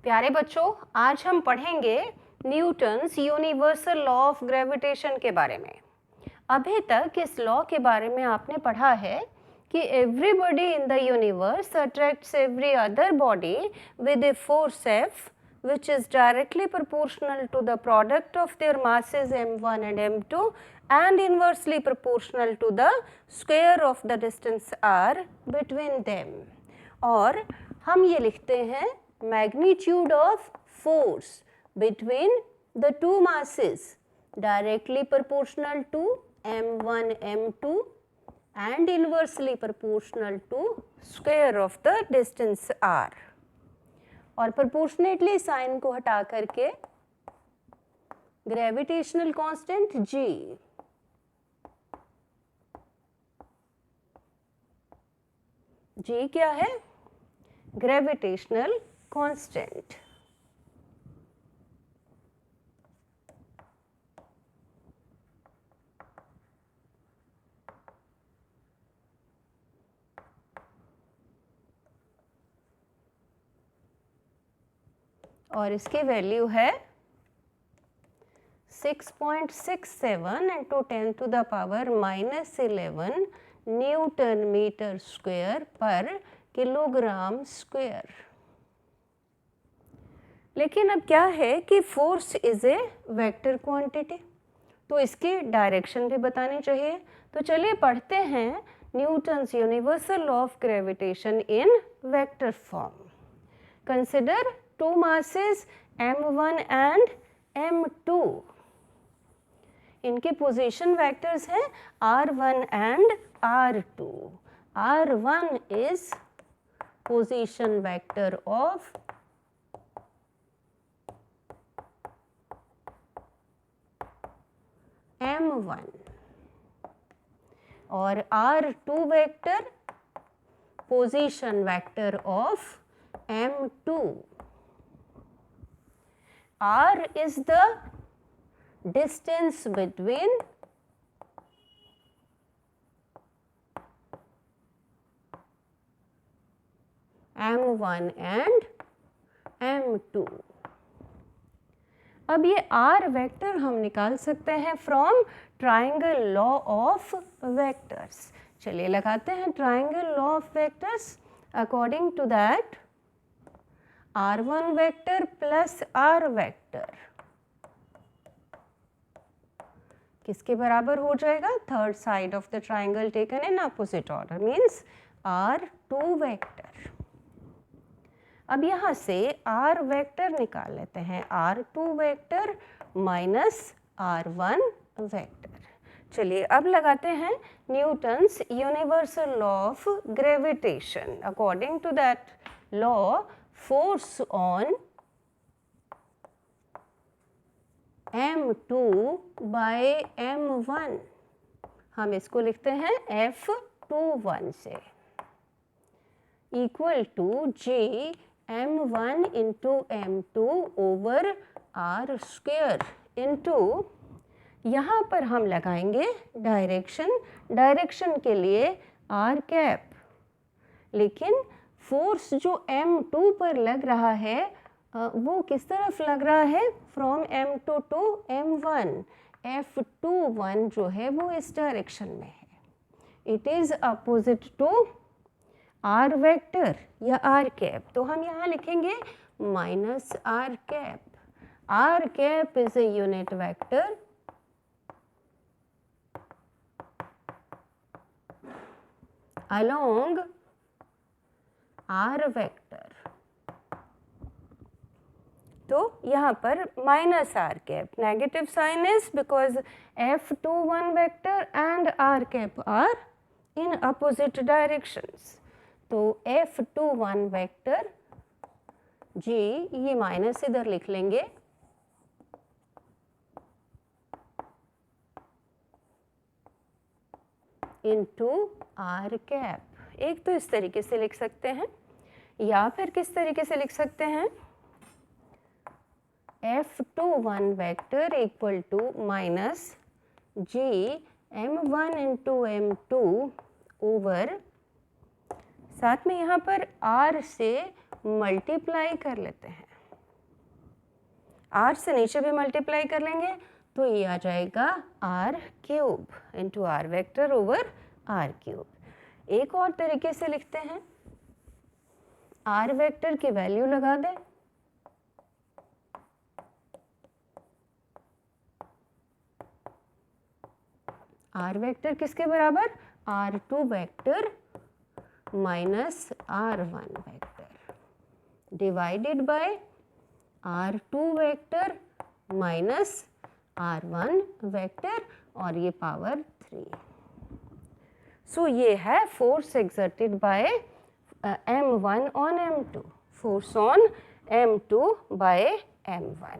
प्यारे बच्चों, आज हम पढ़ेंगे Newton's universal law of gravitation के बारे में। अभी तक इस लॉ के बारे में आपने पढ़ा है कि everybody in the universe attracts every other body with a force F which is directly proportional to the product of their masses m1 and m2 and inversely proportional to the square of the distance r between them। और हम ये लिखते हैं magnitude of force between the two masses directly proportional to m1 m2 and inversely proportional to square of the distance r। और proportionately sign को हटा करके gravitational constant g, g क्या है? Gravitational constant. और इसकी वैल्यू है 6.67 into 10 to the power -11 newton metre square पर किलोग्राम स्क्वायर। लेकिन अब क्या है कि force is a vector quantity, तो इसकी डायरेक्शन भी बतानी चाहिए। तो चलिए पढ़ते हैं Newton's universal law of gravitation in vector form. Consider two masses m1 and m2। इनके पोजीशन वेक्टर्स हैं r1 and r2। r1 is position vector of m1 और r2 vector position vector of m2। r is the distance between m1 and m2। अब ये r vector हम निकाल सकते हैं from triangle law of vectors. चलिए लगाते हैं triangle law of vectors. According to that r1 vector plus r vector किसके बराबर हो जाएगा? Third side of the triangle taken in opposite order means r2 vector. अब यहाँ से r वेक्टर निकाल लेते हैं, r2 vector minus r1 vector. चलिए अब लगाते हैं Newton's universal law of gravitation. According to that law, force on m2 by m1, हम इसको लिखते हैं F21 से, equal to G m1 into m2 over r square into, यहाँ पर हम लगाएंगे डायरेक्शन के लिए r कैप। लेकिन फोर्स जो m2 पर लग रहा है वो किस तरफ लग रहा है? From m2 to m1। F21 जो है वो इस डायरेक्शन में है, it is opposite to r vector या r कैप। तो हम यहाँ लिखेंगे minus r cap. r cap is a unit vector along r vector. तो यहाँ पर minus r cap, negative sign is because F21 vector and r cap are in opposite directions. तो F21 vector g, ये minus इधर लिख लेंगे, into r cap. एक तो इस तरीके से लिख सकते हैं, या फिर किस तरीके से लिख सकते हैं? F21 vector equal to minus G m1 into m2 over, साथ में यहाँ पर r से मल्टीप्लाई कर लेते हैं, r से नीचे भी मल्टीप्लाई कर लेंगे तो ये आ जाएगा r cube into r vector over r cube. एक और तरीके से लिखते हैं, r वेक्टर की वैल्यू लगा दें, r वेक्टर किसके बराबर, r2 vector minus r1 vector divided by r2 vector minus r1 vector और ये पावर 3। सो ये है force exerted by m1 on m2, force on m2 by m1।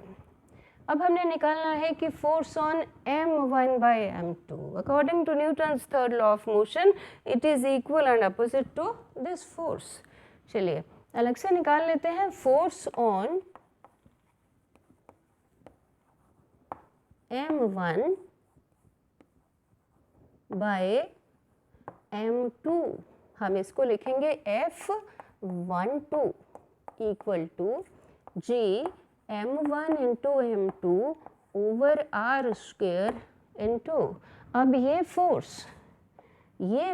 अब हमने निकालना है कि force on m1 by m2 according to Newton's third law of motion it is equal and opposite to this force. चलिए अलग से निकाल लेते हैं, force on m1 by m2, हम इसको लिखेंगे F12 equal to G m1 into m2 over r square into, अब ये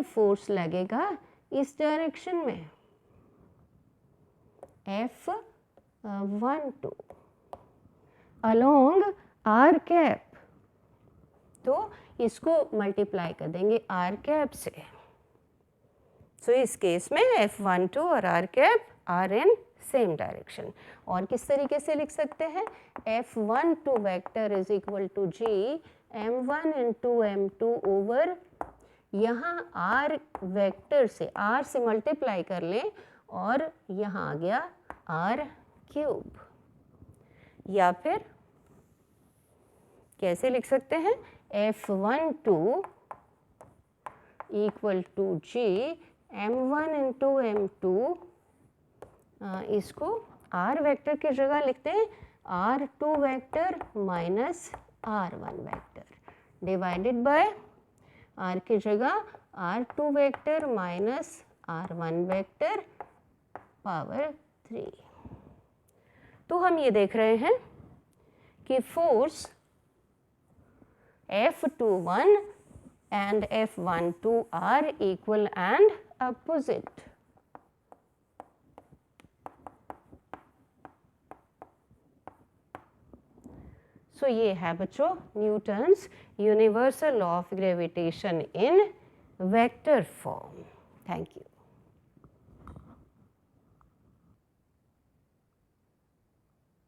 फोर्स लगेगा इस डायरेक्शन में F12 अलोंग r कैप, तो इसको मल्टीप्लाई कर देंगे r कैप से। सो इस केस में F12 और r cap are in same direction. और किस तरीके से लिख सकते हैं, F12 vector is equal to G m1 into m2 over, यहाँ r वेक्टर से r से मल्टीप्लाई कर लें और यहाँ आ गया r क्यूब, या फिर कैसे लिख सकते हैं, F12 equal to G m1 into m2, इसको r वेक्टर की जगह लिखते हैं r2 vector minus r1 vector divided bye r की जगह r2 vector minus r1 vector power 3। तो हम ये देख रहे हैं कि force F21 and F12 are equal and opposite. So ये है बच्चों Newton's universal law of gravitation in vector form. Thank you.